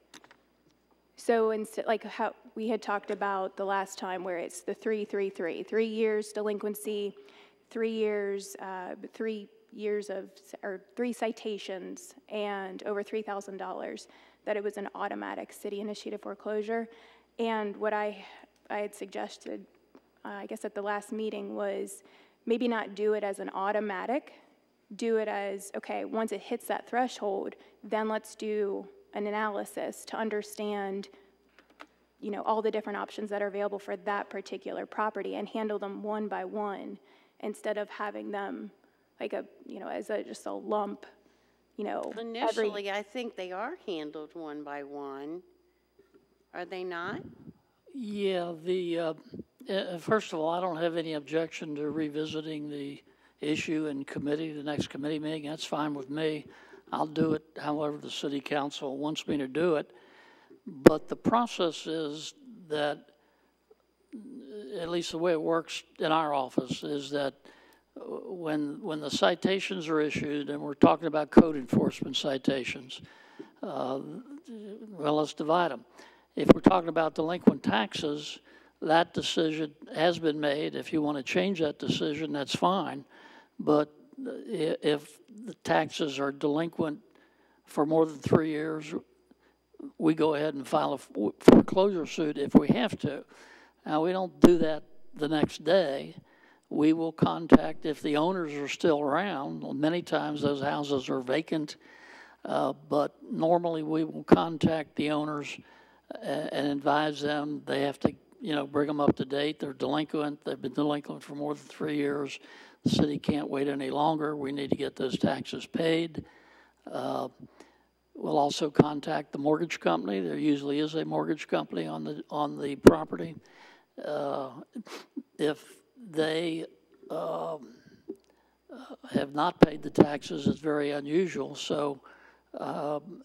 Speaker 11: So instead, like how we had talked about the last time, where it's the 3-3-3, 3 years delinquency, 3 years, 3 citations, and over $3,000, that it was an automatic city-initiated foreclosure. And what I had suggested, I guess at the last meeting, was maybe not do it as an automatic, do it as, okay, once it hits that threshold, then let's do an analysis to understand, all the different options that are available for that particular property, and handle them one by one, instead of having them like as just a lump,
Speaker 4: Initially, I think they are handled one by one. Are they not?
Speaker 7: Yeah, first of all, I don't have any objection to revisiting the issue in committee, the next committee meeting. That's fine with me. I'll do it however the city council wants me to do it. But the process is that, at least the way it works in our office, is that when the citations are issued, and we're talking about code enforcement citations, well, let's divide them. If we're talking about delinquent taxes, that decision has been made. If you want to change that decision, that's fine. But if the taxes are delinquent for more than 3 years, we go ahead and file a foreclosure suit if we have to. Now, we don't do that the next day. We will contact, if the owners are still around, many times those houses are vacant, but normally we will contact the owners and advise them they have to, bring them up to date. They're delinquent. They've been delinquent for more than 3 years. The city can't wait any longer. We need to get those taxes paid. We'll also contact the mortgage company. There usually is a mortgage company on the property. If they have not paid the taxes, it's very unusual. So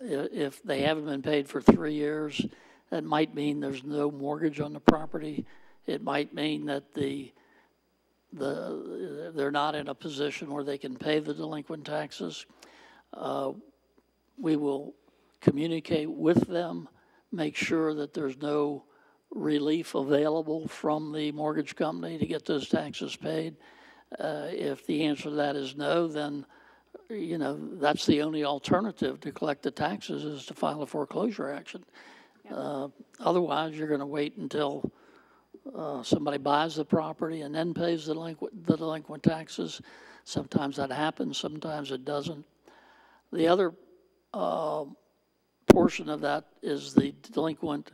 Speaker 7: if they haven't been paid for 3 years, that might mean there's no mortgage on the property. It might mean that they're not in a position where they can pay the delinquent taxes. We will communicate with them, make sure that there's no relief available from the mortgage company to get those taxes paid? If the answer to that is no, then, you know, that's the only alternative to collect the taxes is to file a foreclosure action. Otherwise, you're going to wait until somebody buys the property and then pays the delinquent taxes. Sometimes that happens, sometimes it doesn't. The other portion of that is the delinquent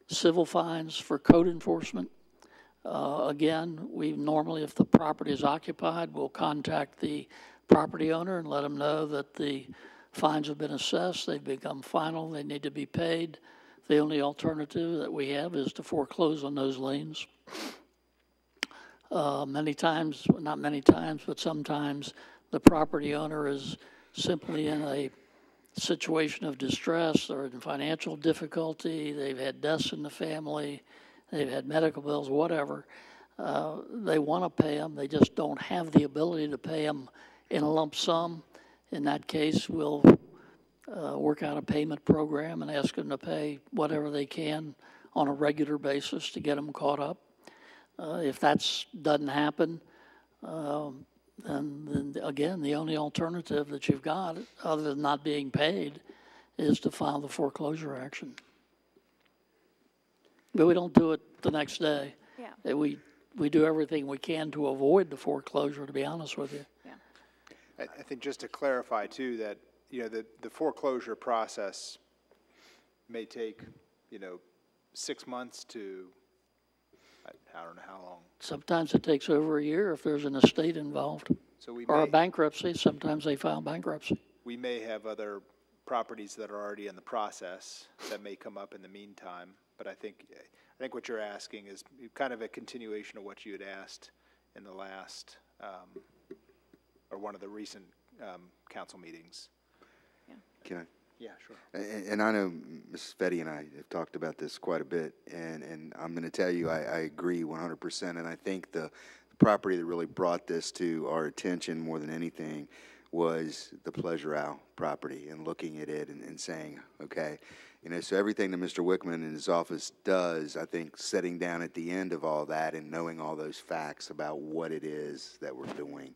Speaker 7: civil fines for code enforcement. Again, we normally, if the property is occupied, we'll contact the property owner and let them know that the fines have been assessed, they've become final, they need to be paid. The only alternative that we have is to foreclose on those liens. Many times, not many times, but sometimes the property owner is simply in a situation of distress or in financial difficulty. They've had deaths in the family, they've had medical bills, whatever. They want to pay them, they just don't have the ability to pay them in a lump sum. In that case, we'll work out a payment program and ask them to pay whatever they can on a regular basis to get them caught up. If that doesn't happen, then again, the only alternative that you've got, other than not being paid, is to file the foreclosure action. But we don't do it the next day.
Speaker 11: Yeah.
Speaker 7: We do everything we can to avoid the foreclosure, to be honest with you.
Speaker 11: Yeah.
Speaker 2: I think just to clarify too, that, you know, the foreclosure process may take, you know, 6 months to, I don't know how long.
Speaker 7: Sometimes it takes over a year if there's an estate involved.
Speaker 2: So we
Speaker 7: Or a
Speaker 2: may,
Speaker 7: bankruptcy, sometimes they file bankruptcy.
Speaker 2: we may have other properties that are already in the process that may come up in the meantime. But I think what you're asking is kind of a continuation of what you had asked in the last, or one of the recent council meetings.
Speaker 8: Can I?
Speaker 2: Yeah, sure.
Speaker 8: And I know Mrs. Fetty and I have talked about this quite a bit, and I'm going to tell you I agree 100%, and I think the property that really brought this to our attention more than anything was the Pleasure Isle property, and looking at it and saying, okay, you know, so everything that Mr. Wickman in his office does, I think sitting down at the end of all that and knowing all those facts about what it is that we're doing.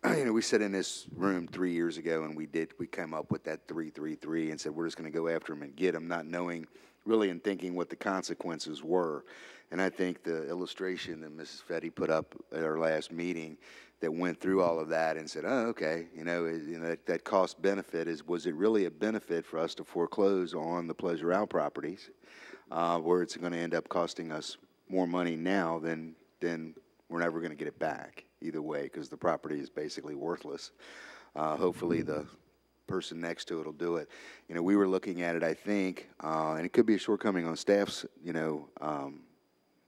Speaker 8: You know, we sat in this room 3 years ago and we came up with that 333 and said we're just going to go after them and get them, not knowing really and thinking what the consequences were. And I think the illustration that Mrs. Fetty put up at our last meeting that went through all of that and said, oh, okay, you know, that cost benefit was it really a benefit for us to foreclose on the Pleasure Isle properties, where it's going to end up costing us more money now than we're never going to get it back either way, because the property is basically worthless. Hopefully the person next to it will do it. You know, we were looking at it, I think, and it could be a shortcoming on staff's, you know,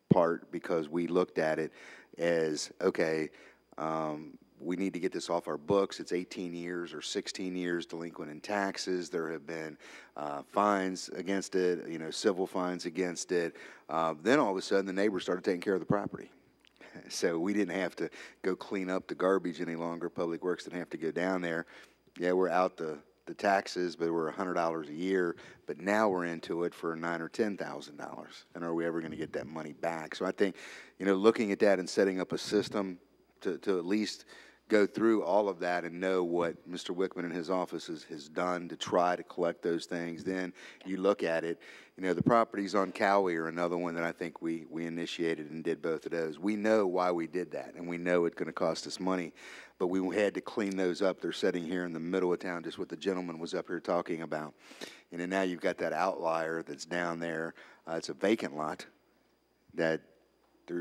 Speaker 8: part, because we looked at it as, okay, we need to get this off our books. It's 18 years or 16 years delinquent in taxes. There have been fines against it, you know, civil fines against it. Then all of a sudden the neighbors started taking care of the property. So we didn't have to go clean up the garbage any longer. Public Works didn't have to go down there. Yeah, we're out the taxes, but we're $100 a year. But now we're into it for $9,000 or $10,000. And are we ever going to get that money back? So I think, you know, looking at that and setting up a system to at least go through all of that and know what Mr. Wickman and his office has done to try to collect those things. Then you look at it, you know, the properties on Cowie are another one that I think we initiated and did both of those. We know why we did that, and we know it's going to cost us money, but we had to clean those up. They're sitting here in the middle of town, just what the gentleman was up here talking about. And then now you've got that outlier that's down there. It's a vacant lot that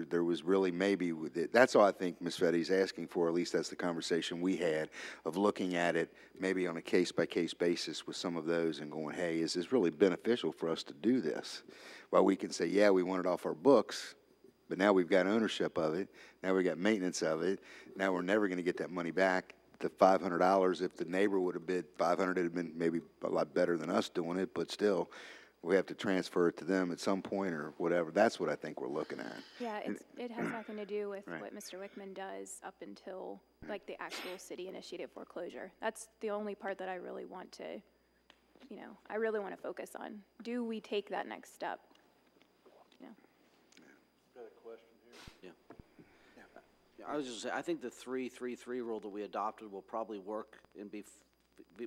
Speaker 8: there was really maybe, that's all I think Ms. Fetty's asking for, at least that's the conversation we had, of looking at it maybe on a case-by-case basis with some of those and going, hey, is this really beneficial for us to do this? Well, we can say, yeah, we want it off our books, but now we've got ownership of it, now we've got maintenance of it, now we're never going to get that money back. The $500, if the neighbor would have bid 500, it would have been maybe a lot better than us doing it, but still, we have to transfer it to them at some point or whatever. That's what I think we're looking at.
Speaker 11: Yeah, it has nothing to do with
Speaker 8: Right.
Speaker 11: what Mr. Wickman does up until, like, the actual city-initiated foreclosure. That's the only part that I really want to, you know, I really want to focus on. Do we take that next step? You
Speaker 12: Yeah, I was just saying, I think the 3-3-3 rule that we adopted will probably work and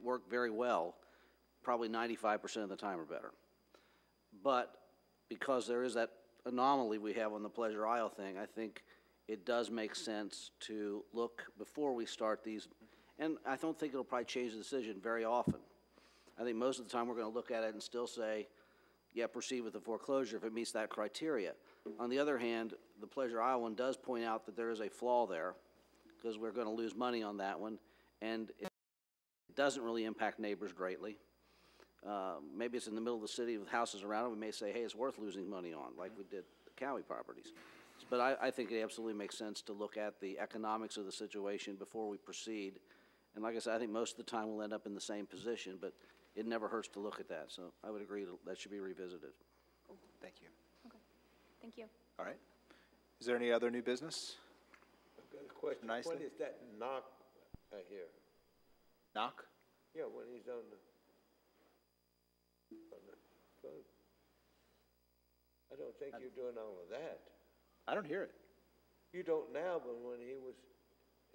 Speaker 12: work very well, probably 95% of the time or better. But because there is that anomaly we have on the Pleasure Isle thing, I think it does make sense to look before we start these, and I don't think it'll probably change the decision very often. I think most of the time we're going to look at it and still say, yeah, proceed with the foreclosure if it meets that criteria. On the other hand, the Pleasure Isle one does point out that there is a flaw there, because we're going to lose money on that one, and it doesn't really impact neighbors greatly. Maybe it's in the middle of the city with houses around it. We may say, hey, it's worth losing money on, like we did the Cowie properties. But I think it absolutely makes sense to look at the economics of the situation before we proceed. And like I said, I think most of the time we'll end up in the same position, but it never hurts to look at that. So I would agree that should be revisited.
Speaker 2: Thank you.
Speaker 11: Okay, thank you.
Speaker 2: All right. Is there any other new business?
Speaker 13: I've got a question.
Speaker 2: Nicely.
Speaker 13: What is that knock I hear?
Speaker 2: Knock?
Speaker 13: Yeah, when he's on the phone. I don't think you're doing all of that.
Speaker 2: I don't hear it.
Speaker 13: You don't now, but when he was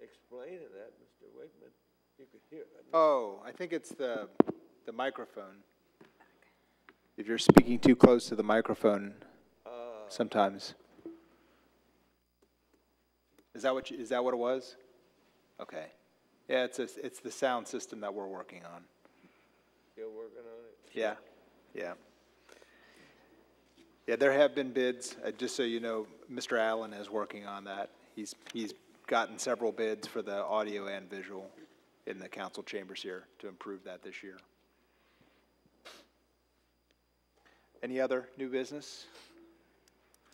Speaker 13: explaining that, Mr. Wickman, you could hear it.
Speaker 2: Oh, I think it's the microphone. If you're speaking too close to the microphone, sometimes. Is that what it was? Okay. Yeah, it's the sound system that we're working on.
Speaker 13: Still working on it?
Speaker 2: Yeah, yeah. Yeah, there have been bids. Just so you know, Mr. Allen is working on that. He's gotten several bids for the audio and visual in the council chambers here to improve that this year. Any other new business?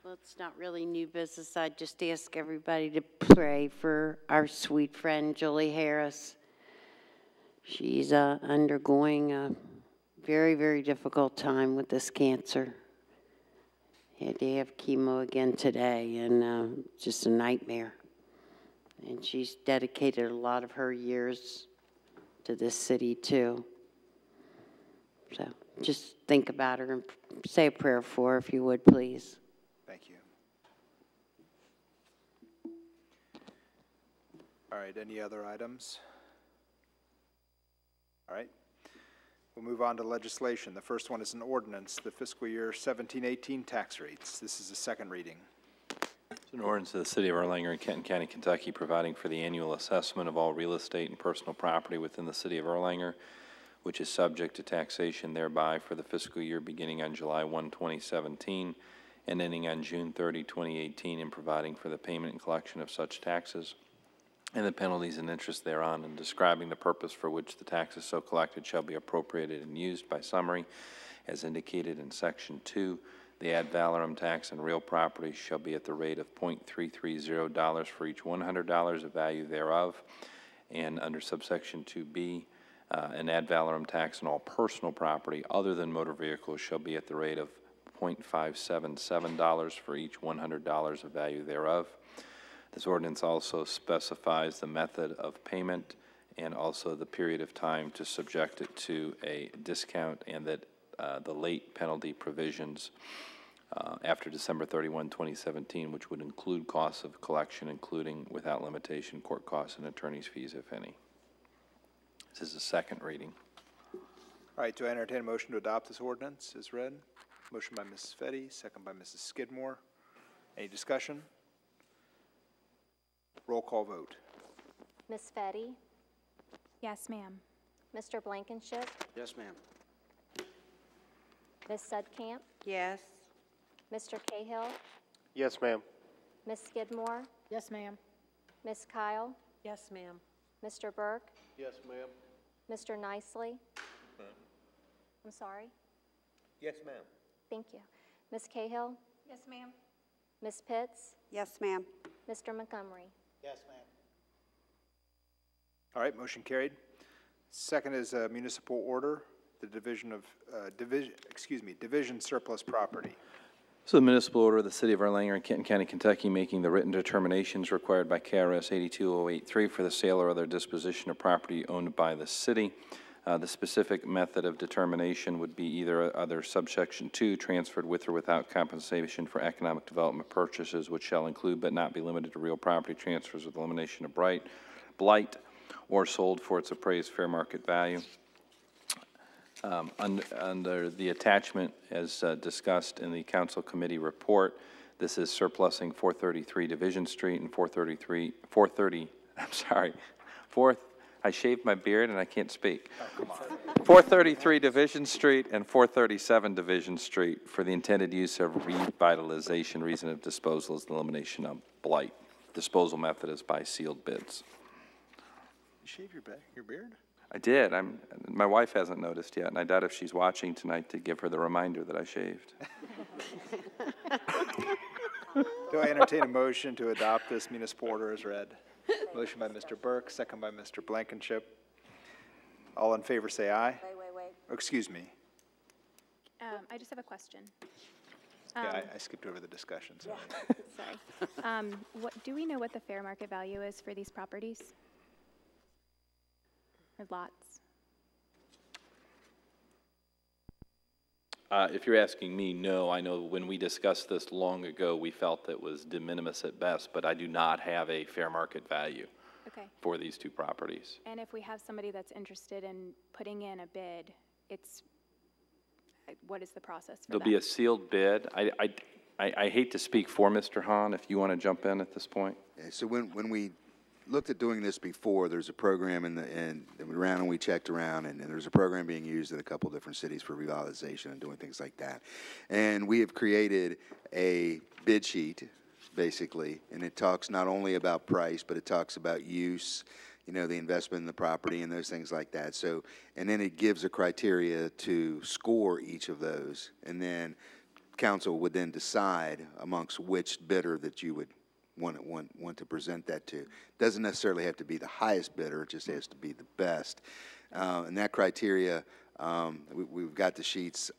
Speaker 4: Well, it's not really new business. I'd just ask everybody to pray for our sweet friend, Julie Harris. She's undergoing a very, very difficult time with this cancer. Had to have chemo again today, and just a nightmare. And she's dedicated a lot of her years to this city, too. So just think about her and say a prayer for her, if you would, please.
Speaker 2: Thank you. All right, any other items? All right. We'll move on to legislation. The first one is an ordinance, the fiscal year 17-18 tax rates. This is the second reading.
Speaker 6: It's an ordinance of the City of Erlanger and Kenton County, Kentucky, providing for the annual assessment of all real estate and personal property within the City of Erlanger, which is subject to taxation thereby for the fiscal year beginning on July 1, 2017, and ending on June 30, 2018, and providing for the payment and collection of such taxes and the penalties and interest thereon, and describing the purpose for which the taxes so collected shall be appropriated and used by summary, as indicated in Section 2. The ad valorem tax on real property shall be at the rate of $0.330 for each $100 of value thereof, and under subsection 2B, an ad valorem tax on all personal property other than motor vehicles shall be at the rate of $0.577 for each $100 of value thereof. This ordinance also specifies the method of payment and also the period of time to subject it to a discount, and that the late penalty provisions after December 31, 2017, which would include costs of collection, including without limitation court costs and attorney's fees, if any. This is a second reading.
Speaker 2: All right, do I entertain a motion to adopt this ordinance as read? Motion by Mrs. Fetty, second by Mrs. Skidmore. Any discussion? Roll call vote.
Speaker 14: Ms. Fetty?
Speaker 11: Yes, ma'am.
Speaker 14: Mr. Blankenship?
Speaker 12: Yes, ma'am.
Speaker 14: Ms. Sudkamp?
Speaker 4: Yes.
Speaker 14: Mr. Cahill?
Speaker 13: Yes, ma'am.
Speaker 14: Ms. Skidmore?
Speaker 3: Yes, ma'am.
Speaker 14: Ms. Kyle?
Speaker 3: Yes, ma'am.
Speaker 14: Mr. Burke?
Speaker 13: Yes, ma'am.
Speaker 14: Mr. Nicely? I'm sorry?
Speaker 13: Yes, ma'am.
Speaker 14: Thank you. Ms. Cahill?
Speaker 11: Yes, ma'am.
Speaker 14: Ms. Pitts?
Speaker 4: Yes, ma'am.
Speaker 14: Mr. Montgomery?
Speaker 13: Yes, ma'am.
Speaker 2: All right, motion carried. Second is a municipal order, the division surplus property.
Speaker 6: So the municipal order of the City of Erlanger and Kenton County, Kentucky, making the written determinations required by KRS 82083 for the sale or other disposition of property owned by the city. The specific method of determination would be either other subsection 2, transferred with or without compensation for economic development purchases, which shall include but not be limited to real property transfers with elimination of blight, or sold for its appraised fair market value. Under the attachment, as discussed in the council committee report, this is surplusing 433 Division Street and 430, I shaved my beard and I can't speak. Oh, come on. 433 Division Street and 437 Division Street for the intended use of revitalization. Reason of disposal is the elimination of blight. Disposal method is by sealed bids.
Speaker 2: You shave your beard?
Speaker 6: I did. My wife hasn't noticed yet, and I doubt if she's watching tonight to give her the reminder that I shaved.
Speaker 2: Do I entertain a motion to adopt this municipal order as read? Motion by Mr. Burke, second by Mr. Blankenship. All in favor say aye.
Speaker 14: Wait.
Speaker 2: Oh, excuse me.
Speaker 11: I just have a question.
Speaker 2: Yeah, I skipped over the discussion. Sorry.
Speaker 11: Sorry. Do we know what the fair market value is for these properties? Or lots?
Speaker 6: If you're asking me, no. I know when we discussed this long ago, we felt that was de minimis at best, but I do not have a fair market value for these two properties.
Speaker 11: And if we have somebody that's interested in putting in a bid, what is the process for that?
Speaker 6: There'll be a sealed bid. I hate to speak for Mr. Hahn, if you want to jump in at this point.
Speaker 8: Yeah, so when we looked at doing this before, there's a program and we checked around, and there's a program being used in a couple different cities for revitalization and doing things like that. And we have created a bid sheet, basically, and it talks not only about price, but it talks about use, the investment in the property and those things like that. So, and then it gives a criteria to score each of those, and then council would then decide amongst which bidder that you would want to present that to. Doesn't necessarily have to be the highest bidder, it just has to be the best. And that criteria, we've got the sheets,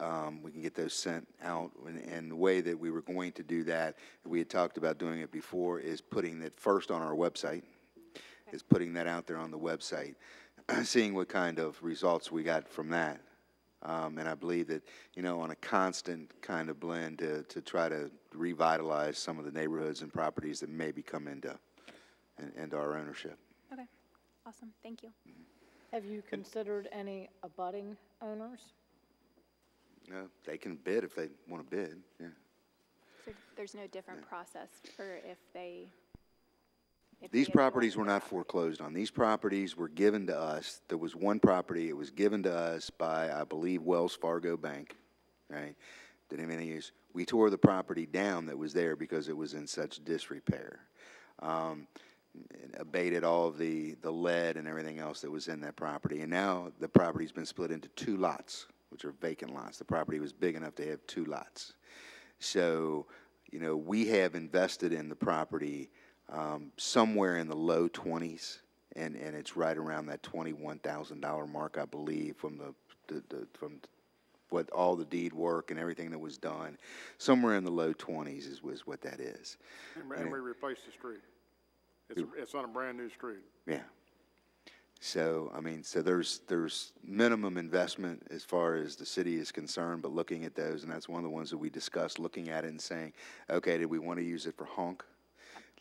Speaker 8: we can get those sent out, and the way that we were going to do that, we had talked about doing it before, is putting it first on our website, is putting that out there on the website, seeing what kind of results we got from that. And I believe that, on a constant kind of blend to try to revitalize some of the neighborhoods and properties that maybe come into our ownership.
Speaker 11: Okay, awesome, thank you.
Speaker 3: Have you considered any abutting owners?
Speaker 8: No, they can bid if they want to bid, yeah.
Speaker 11: So there's no different process for if they...
Speaker 8: These properties were not foreclosed on. These properties were given to us. There was one property, it was given to us by, I believe, Wells Fargo Bank, right? Didn't have any use. We tore the property down that was there because it was in such disrepair. Abated all of the lead and everything else that was in that property. And now the property's been split into 2 lots, which are vacant lots. The property was big enough to have 2 lots. So, we have invested in the property somewhere in the low 20s, and it's right around that $21,000 mark, I believe, from from what all the deed work and everything that was done. Somewhere in the low 20s was what that is.
Speaker 5: And we replaced the street. It's on a brand new street.
Speaker 8: Yeah. So, so there's minimum investment as far as the city is concerned, but looking at those, and that's one of the ones that we discussed, looking at it and saying, okay, did we want to use it for honk?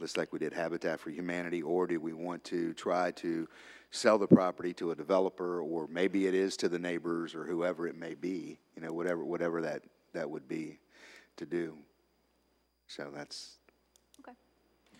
Speaker 8: Just like we did Habitat for Humanity, or do we want to try to sell the property to a developer, or maybe it is to the neighbors or whoever it may be, whatever that would be to do. So that's the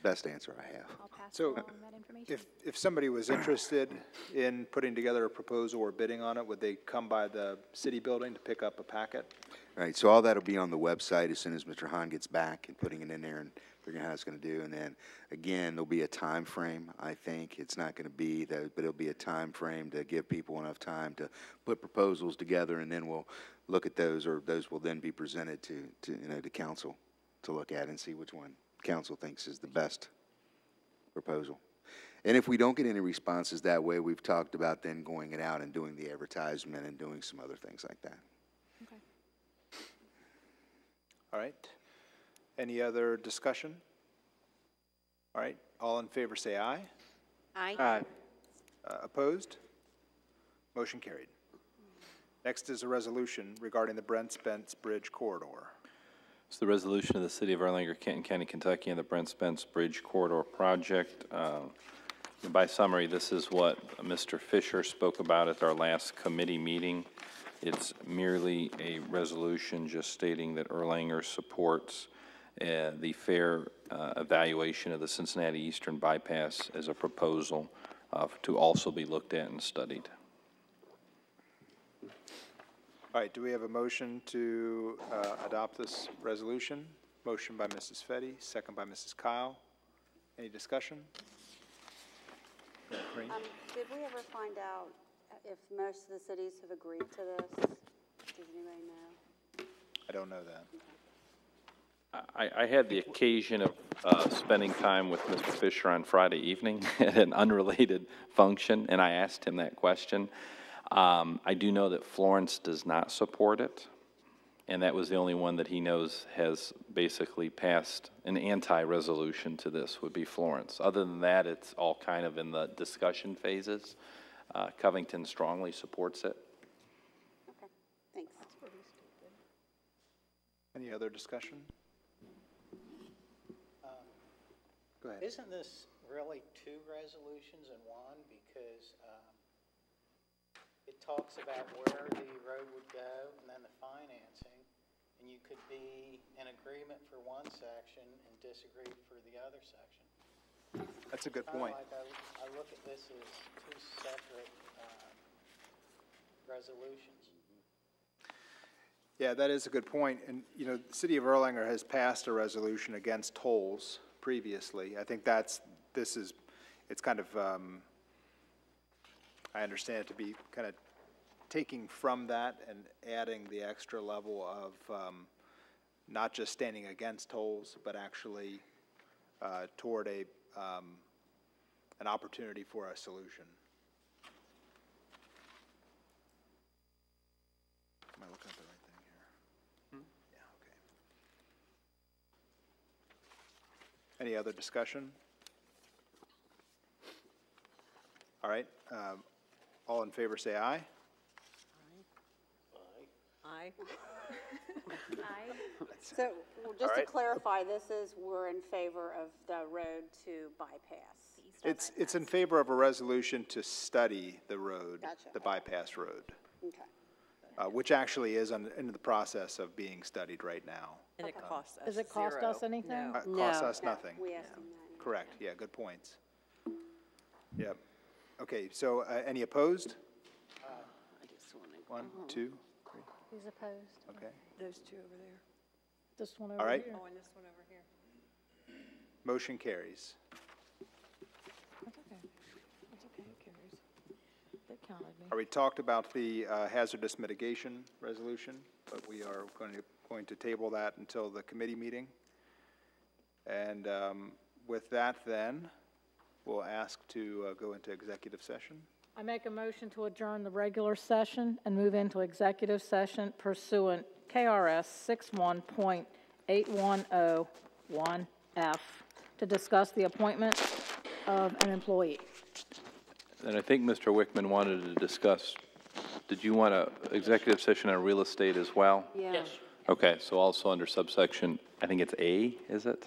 Speaker 8: best answer I have.
Speaker 11: I'll pass
Speaker 2: So
Speaker 11: along that information.
Speaker 2: if somebody was interested in putting together a proposal or bidding on it, would they come by the city building to pick up a packet?
Speaker 8: Right, so all that'll be on the website as soon as Mr. Hahn gets back and putting it in there and figuring out how it's going to do. And then, again, there'll be a time frame, I think. It's not going to be that, but it'll be a time frame to give people enough time to put proposals together, and then we'll look at those, or those will then be presented to council to look at and see which one council thinks is the best proposal. And if we don't get any responses that way, we've talked about then going it out and doing the advertisement and doing some other things like that.
Speaker 11: Okay.
Speaker 2: All right. Any other discussion? All right. All in favor say aye.
Speaker 4: Aye.
Speaker 2: Opposed? Motion carried. Next is a resolution regarding the Brent Spence Bridge corridor.
Speaker 6: It's the resolution of the City of Erlanger, Kenton County, Kentucky, and the Brent Spence Bridge Corridor Project. By summary, this is what Mr. Fisher spoke about at our last committee meeting. It's merely a resolution just stating that Erlanger supports the fair evaluation of the Cincinnati Eastern Bypass as a proposal to also be looked at and studied.
Speaker 2: All right, do we have a motion to adopt this resolution? Motion by Mrs. Fetty, second by Mrs. Kyle. Any discussion?
Speaker 15: Did we ever find out if most of the cities have agreed to this? Does anybody know?
Speaker 2: I don't know that.
Speaker 6: I had the occasion of spending time with Mr. Fisher on Friday evening at an unrelated function, and I asked him that question. I do know that Florence does not support it, and that was the only one that he knows has basically passed an anti-resolution to this, would be Florence. Other than that, it's all kind of in the discussion phases. Covington strongly supports it.
Speaker 15: Okay, thanks.
Speaker 2: Any other discussion? Go ahead.
Speaker 16: Isn't this really two resolutions in one? Because it talks about where the road would go and then the financing, and you could be in agreement for one section and disagree for the other section.
Speaker 2: That's a good point.
Speaker 16: Like I look at this as two separate resolutions.
Speaker 2: Yeah, that is a good point. And, you know, the City of Erlanger has passed a resolution against tolls previously. I think it's kind of, I understand it to be kind of taking from that and adding the extra level of not just standing against tolls, but actually toward an opportunity for a solution. Am I looking at the right thing here? Yeah, okay. Any other discussion? All right. All in favor say aye.
Speaker 1: Aye.
Speaker 15: So, just to clarify, we're in favor of the road to bypass.
Speaker 2: It's in favor of a resolution to study the road,
Speaker 15: Gotcha.
Speaker 2: the bypass road,
Speaker 15: Okay.
Speaker 2: which actually is in the process of being studied right now.
Speaker 1: And it costs us
Speaker 3: Does it cost
Speaker 1: zero.
Speaker 3: us anything?
Speaker 1: No.
Speaker 2: Costs us nothing.
Speaker 15: We asked him that.
Speaker 2: Correct, yeah, good points. Yep. Okay, so any opposed?
Speaker 4: I just want to.
Speaker 2: 1, 2, 3,
Speaker 14: Who's opposed?
Speaker 2: okay.
Speaker 1: Those two over there.
Speaker 3: This one
Speaker 2: All
Speaker 3: over
Speaker 2: right.
Speaker 3: here.
Speaker 1: Oh, and this one over here.
Speaker 2: Motion carries.
Speaker 3: That's okay. That's okay, it carries. They counted me.
Speaker 2: We talked about the hazardous mitigation resolution, but we are going to table that until the committee meeting. And with that then, we'll ask to go into executive session.
Speaker 3: I make a motion to adjourn the regular session and move into executive session pursuant KRS 61.8101F to discuss the appointment of an employee.
Speaker 6: And I think Mr. Wickman wanted to discuss, did you want an executive session on real estate as well?
Speaker 15: Yeah.
Speaker 6: Okay, so also under subsection, I think it's A, is it?